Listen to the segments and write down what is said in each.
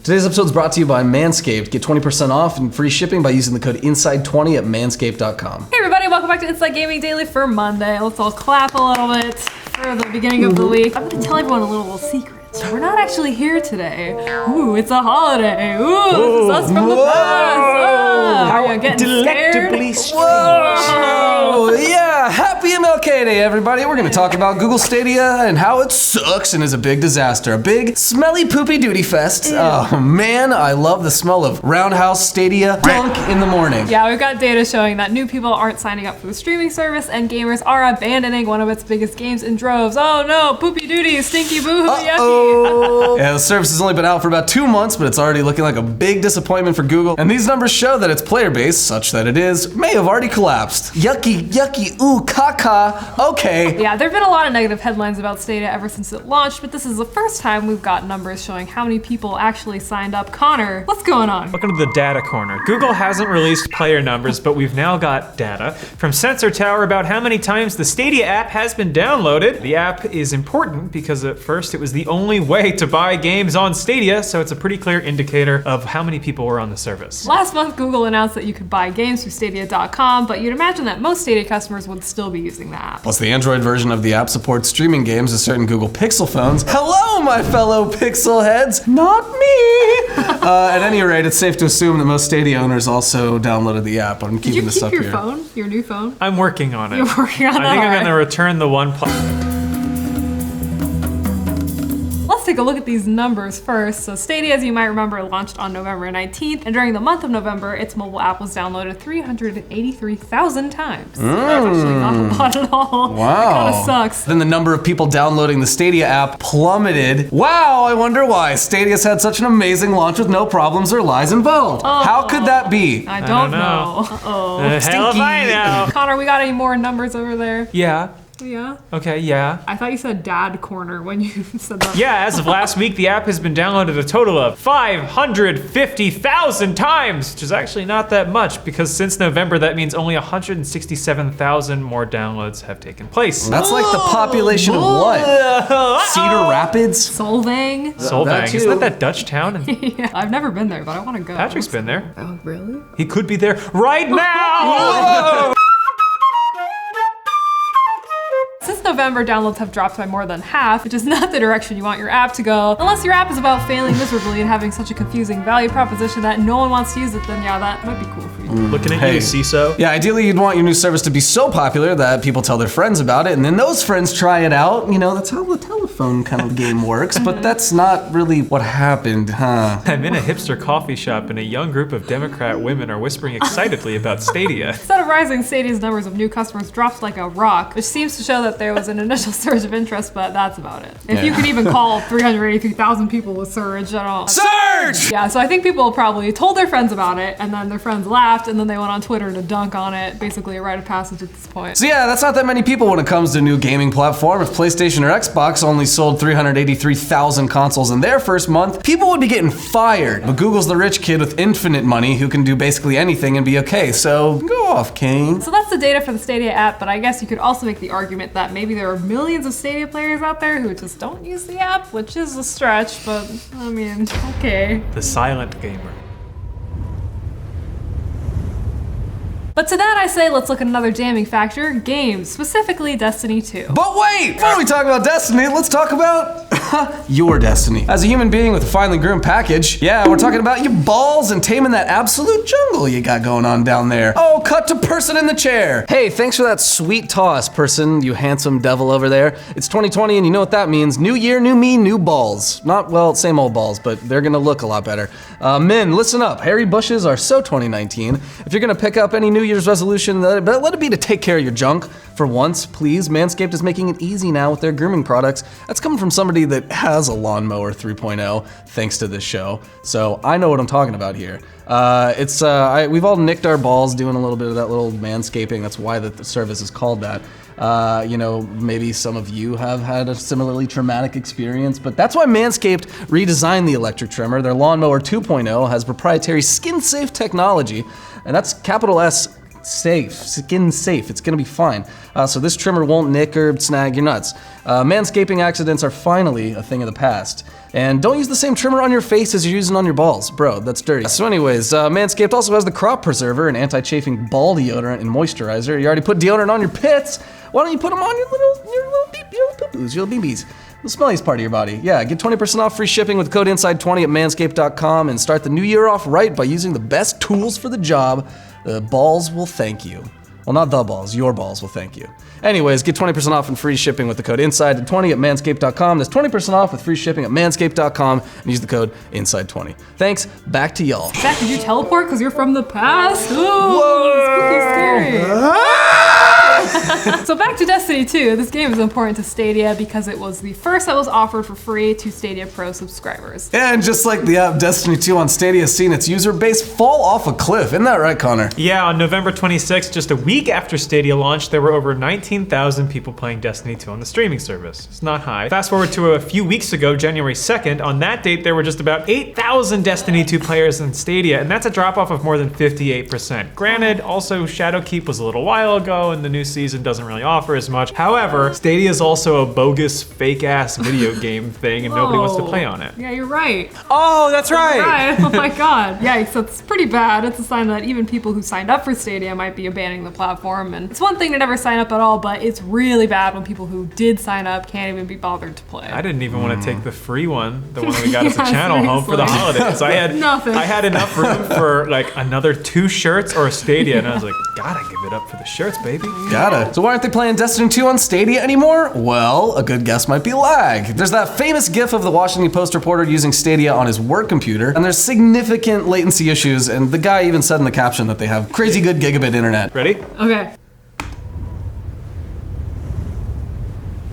Today's episode is brought to you by Manscaped. Get 20% off and free shipping by using the code INSIDE20 at manscaped.com. Hey everybody, welcome back to Inside Gaming Daily for Monday. Let's all clap a little bit for the beginning of the week. I'm gonna tell everyone a little secret. We're not actually here today. Ooh, it's a holiday. Ooh, this is us from the past. Are you getting delectably scared? Whoa! Yeah, happy MLK Day, everybody. We're gonna talk about Google Stadia and how it sucks and is a big disaster. A big, smelly, poopy duty fest. Oh man, I love the smell of Roundhouse Stadia dunk in the morning. Yeah, we've got data showing that new people aren't signing up for the streaming service and gamers are abandoning one of its biggest games in droves. Oh no, poopy duty, stinky boo-hoo, yucky. Yeah, the service has only been out for about 2 months, but it's already looking like a big disappointment for Google. And these numbers show that its player base, such that it is, may have already collapsed. Yucky, yucky, ooh, caca, okay. Yeah, there have been a lot of negative headlines about Stadia ever since it launched, but this is the first time we've got numbers showing how many people actually signed up. Connor, what's going on? Welcome to the data corner. Google hasn't released player numbers, but we've now got data from Sensor Tower about how many times the Stadia app has been downloaded. The app is important because at first it was the only way to buy games on Stadia, so it's a pretty clear indicator of how many people were on the service. Last month, Google announced that you could buy games through Stadia.com, but you'd imagine that most Stadia customers would still be using the app. Plus, the Android version of the app supports streaming games with certain Google Pixel phones. Hello, my fellow Pixel heads. Not me. At any rate, it's safe to assume that most Stadia owners also downloaded the app. I'm keeping this up here. Did you keep your phone? Your new phone? I'm working on it. You're working on it. I think I'm gonna return the one. Let's take a look at these numbers first. So Stadia, as you might remember, launched on November 19th, and during the month of November, its mobile app was downloaded 383,000 times. So that's actually not a lot at all. Wow. It kind of sucks. Then the number of people downloading the Stadia app plummeted. Wow, I wonder why. Stadia's had such an amazing launch with no problems or lies involved. How could that be? I don't know. Uh-oh. Hell if I know. Connor, we got any more numbers over there? Yeah. Yeah? Okay, yeah. I thought you said dad corner when you said that. Yeah, as of last week, the app has been downloaded a total of 550,000 times, which is actually not that much because since November, that means only 167,000 more downloads have taken place. That's like the population of what? Cedar Rapids? Solvang? Solvang, too. isn't that that Dutch town? Yeah. I've never been there, but I want to go. Patrick's been there. Oh, really? He could be there right now! Since November, downloads have dropped by more than half, which is not the direction you want your app to go. Unless your app is about failing miserably and having such a confusing value proposition that no one wants to use it, then yeah, that might be cool for you. Looking at Hey. you, CISO. Yeah, ideally you'd want your new service to be so popular that people tell their friends about it, and then those friends try it out. You know, that's how the telephone kind of game works, but that's not really what happened, huh? I'm in a hipster coffee shop and a young group of Democrat women are whispering excitedly about Stadia. Instead of rising, Stadia's numbers of new customers dropped like a rock, which seems to show that there was an initial surge of interest, but that's about it. If you could even call 383,000 people a surge, I don't. Surge! Yeah, so I think people probably told their friends about it, and then their friends laughed, and then they went on Twitter to dunk on it. Basically a rite of passage at this point. So yeah, that's not that many people when it comes to a new gaming platform. If PlayStation or Xbox only sold 383,000 consoles in their first month, people would be getting fired. But Google's the rich kid with infinite money who can do basically anything and be okay, so go off, Kane. So that's the data for the Stadia app, but I guess you could also make the argument that maybe there are millions of Stadia players out there who just don't use the app, which is a stretch, but I mean, okay. The silent gamer. But to that I say, let's look at another damning factor, games, specifically Destiny 2. But wait! Before we talk about Destiny, let's talk about your destiny. As a human being with a finely groomed package, yeah, we're talking about your balls and taming that absolute jungle you got going on down there. Oh, cut to person in the chair. Hey, thanks for that sweet toss, person, you handsome devil over there. It's 2020 and you know what that means. New year, new me, new balls. Not, well, same old balls, but they're gonna look a lot better. Men, listen up. Hairy bushes are so 2019. If you're gonna pick up any New Year's resolution, let it be to take care of your junk. For once, please, Manscaped is making it easy now with their grooming products. That's coming from somebody that has a lawnmower 3.0, thanks to this show. So I know what I'm talking about here. We've all nicked our balls doing a little bit of that little manscaping. That's why the service is called that. Maybe some of you have had a similarly traumatic experience, but that's why Manscaped redesigned the electric trimmer. Their Lawnmower 2.0 has proprietary skin-safe technology, and that's capital S safe, skin safe. It's gonna be fine. So this trimmer won't nick or snag your nuts. Manscaping accidents are finally a thing of the past. And don't use the same trimmer on your face as you're using on your balls. Bro, that's dirty. So anyways, Manscaped also has the crop preserver, an anti-chafing ball deodorant and moisturizer. You already put deodorant on your pits. Why don't you put them on your little poo-poos, your little BBs? The smelliest part of your body. Yeah, get 20% off free shipping with code INSIDE20 at manscaped.com and start the new year off right by using the best tools for the job. The balls will thank you. Well, not the balls, your balls will thank you. Anyways, get 20% off and free shipping with the code INSIDE20 at manscaped.com. That's 20% off with free shipping at manscaped.com and use the code INSIDE20. Thanks, back to y'all. Zach, did you teleport because you're from the past? Whoa! Spooky, scary. So back to Destiny 2. This game is important to Stadia because it was the first that was offered for free to Stadia Pro subscribers. And just like the app, Destiny 2 on Stadia has seen its user base fall off a cliff. Isn't that right, Connor? Yeah, on November 26th, just a week after Stadia launched, there were over 19,000 people playing Destiny 2 on the streaming service. It's not high. Fast forward to a few weeks ago, January 2nd, on that date there were just about 8,000 Destiny 2 players in Stadia, and that's a drop off of more than 58%. Granted, also Shadowkeep was a little while ago, and the new season doesn't really offer as much. However, Stadia is also a bogus, fake-ass video game thing, and nobody wants to play on it. Yeah, you're right. Oh, that's right! Oh my god. Yikes, that's pretty bad. It's a sign that even people who signed up for Stadia might be abandoning the platform, and it's one thing to never sign up at all, but it's really bad when people who did sign up can't even be bothered to play. I didn't even want to take the free one, the one that we got as a channel home for the seriously. holidays. I had Nothing. I had enough room for like another 2 shirts or a Stadia, and I was like, gotta give it up for the shirts, baby. Gotta. So why aren't they playing Destiny 2 on Stadia anymore? Well, a good guess might be lag. There's that famous gif of the Washington Post reporter using Stadia on his work computer, and there's significant latency issues, and the guy even said in the caption that they have crazy good gigabit internet. Ready? Okay.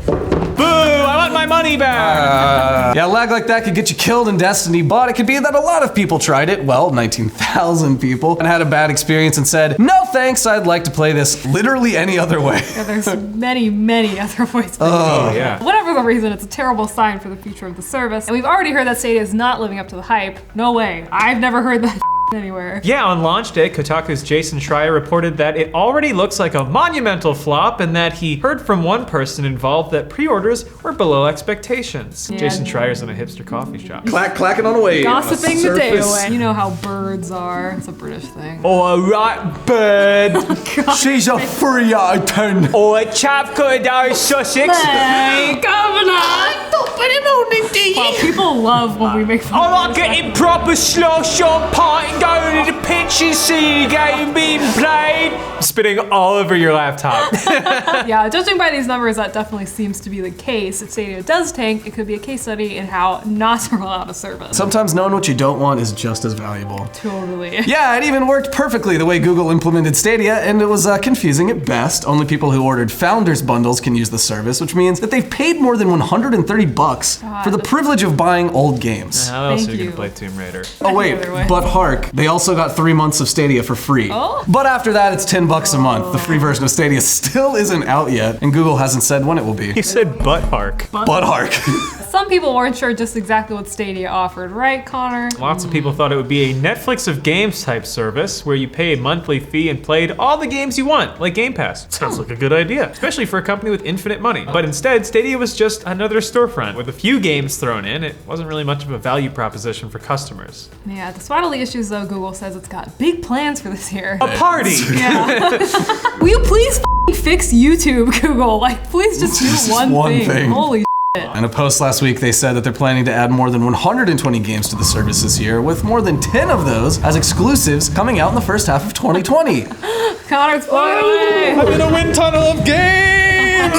Boo! I want my money back! Yeah, lag like that could get you killed in Destiny, but it could be that a lot of people tried it, well, 19,000 people, and had a bad experience and said, no thanks, I'd like to play this literally any other way. Yeah, there's many other ways. Oh, yeah. Whatever the reason, it's a terrible sign for the future of the service. And we've already heard that Stadia is not living up to the hype. No way. I've never heard that anywhere. Yeah, on launch day, Kotaku's Jason Schreier reported that it already looks like a monumental flop and that he heard from one person involved that pre-orders were below expectations. Yeah. Jason Schreier's in a hipster coffee shop. Clacking on away. Gossiping the day away. You know how birds are. It's a British thing. All right, bird. She's a free item. Or a chap could Sussex. Hey, Governor! Well, people love when we make fun I of like getting proper slosh on pint and going to the pitch and see a game being played. Spitting all over your laptop. Yeah, judging by these numbers, that definitely seems to be the case. If Stadia does tank, it could be a case study in how not to roll out a service. Sometimes knowing what you don't want is just as valuable. Totally. Yeah, it even worked perfectly the way Google implemented Stadia, and it was confusing at best. Only people who ordered Founders Bundles can use the service, which means that they've paid more than $130 for the privilege of buying old games. How else Thank are you you. gonna play Tomb Raider? Oh wait, Either way. but hark, they also got 3 months of Stadia for free. Oh. But after that, it's $10 a month. The free version of Stadia still isn't out yet, and Google hasn't said when it will be. He said butt hark. But hark. Some people weren't sure just exactly what Stadia offered, right, Connor? Lots of people thought it would be a Netflix of games type service where you pay a monthly fee and played all the games you want, like Game Pass. Sounds like a good idea, especially for a company with infinite money. But instead, Stadia was just another storefront with a few games thrown in. It wasn't really much of a value proposition for customers. Yeah, despite all the issues though, Google says it's got big plans for this year. A party! Yeah. Will you please fix YouTube, Google? Like, please just Just do one, one thing. Holy In a post last week, they said that they're planning to add more than 120 games to the service this year, with more than 10 of those as exclusives coming out in the first half of 2020. Connor's flying away. I'm in a wind tunnel of games!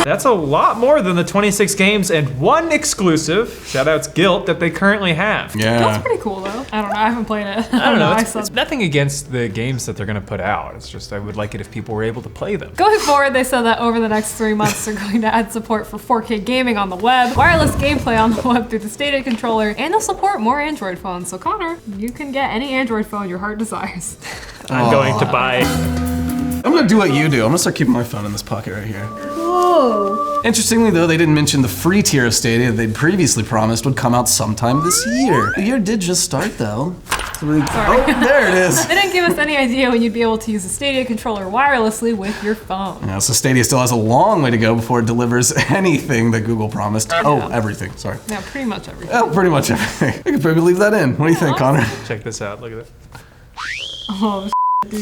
That's a lot more than the 26 games and 1 exclusive, shoutouts Guilt, that they currently have. That's pretty cool though. I don't know, I haven't played it. I don't know, I it's nothing against the games that they're gonna put out. It's just I would like it if people were able to play them. Going forward, they said that over the next 3 months, they're going to add support for 4K gaming on the web, wireless gameplay on the web through the Stadia controller, and they'll support more Android phones. So Connor, you can get any Android phone your heart desires. I'm going to buy. I'm gonna do what you do. I'm gonna start keeping my phone in this pocket right here. Whoa. Interestingly though, they didn't mention the free tier of Stadia they'd previously promised would come out sometime this year. The year did just start though. Oh, there it is. They didn't give us any idea when you'd be able to use the Stadia controller wirelessly with your phone. Yeah, so Stadia still has a long way to go before it delivers anything that Google promised. Oh, everything. Sorry. Yeah, pretty much everything. Oh, pretty much everything. I could probably leave that in. What do you think, Connor? Check this out. Look at it. Oh,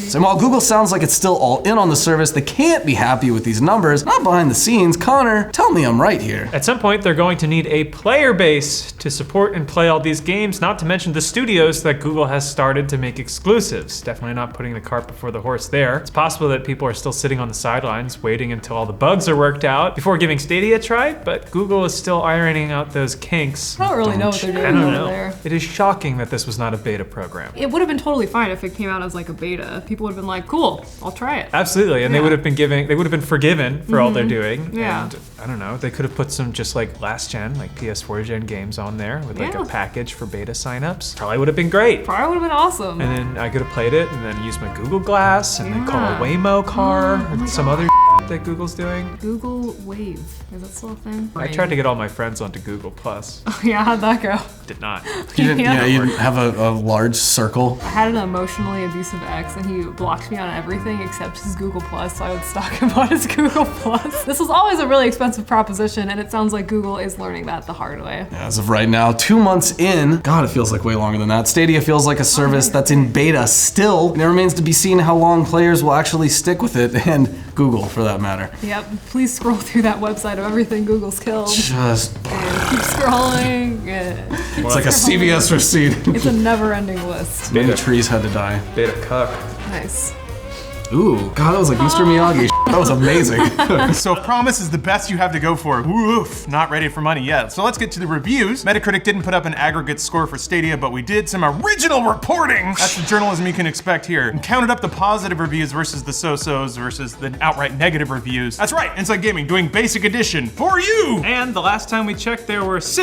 So while Google sounds like it's still all in on the service, they can't be happy with these numbers. Not behind the scenes. Connor, tell me I'm right here. At some point, they're going to need a player base to support and play all these games, not to mention the studios that Google has started to make exclusives. Definitely not putting the cart before the horse there. It's possible that people are still sitting on the sidelines, waiting until all the bugs are worked out before giving Stadia a try, but Google is still ironing out those kinks. I don't really know what they're doing I don't over know. there. It is shocking that this was not a beta program. It would have been totally fine if it came out as like a beta. People would have been like, cool, I'll try it. Absolutely, and they Yeah. would have been forgiven for all they're doing. Yeah. And I don't know, they could have put some just like last gen, like PS4 gen games on there with like Yeah. a package for beta signups. Probably would have been great. Probably would have been awesome. And then I could have played it and then used my Google Glass and then call a Yeah. Waymo car Oh my and some other that Google's doing. Google Wave, is that still a thing? I tried to get all my friends onto Google Plus. Yeah, how'd that go? Did not. You didn't, Yeah. you didn't have a large circle. I had an emotionally abusive ex and he blocked me on everything except his Google Plus, so I would stalk him on his Google Plus. This was always a really expensive proposition, and it sounds like Google is learning that the hard way. As of right now, 2 months in, God, it feels like way longer than that. Stadia feels like a service that's in beta still, and it remains to be seen how long players will actually stick with it, and Google for that matter. Yep, please scroll through that website of everything Google's killed. Just, And keep scrolling. And it's like a CVS receipt. it's a never-ending list. Many trees had to die. Beta cuck. Nice. Ooh, God, that was like Mr. Miyagi. That was amazing. So Promise is the best you have to go for. Woof, not ready for money yet. So let's get to the reviews. Metacritic didn't put up an aggregate score for Stadia, but we did some original reporting. That's the journalism you can expect here. And counted up the positive reviews versus the so-sos versus the outright negative reviews. That's right, Inside Gaming doing basic edition for you. And the last time we checked, there were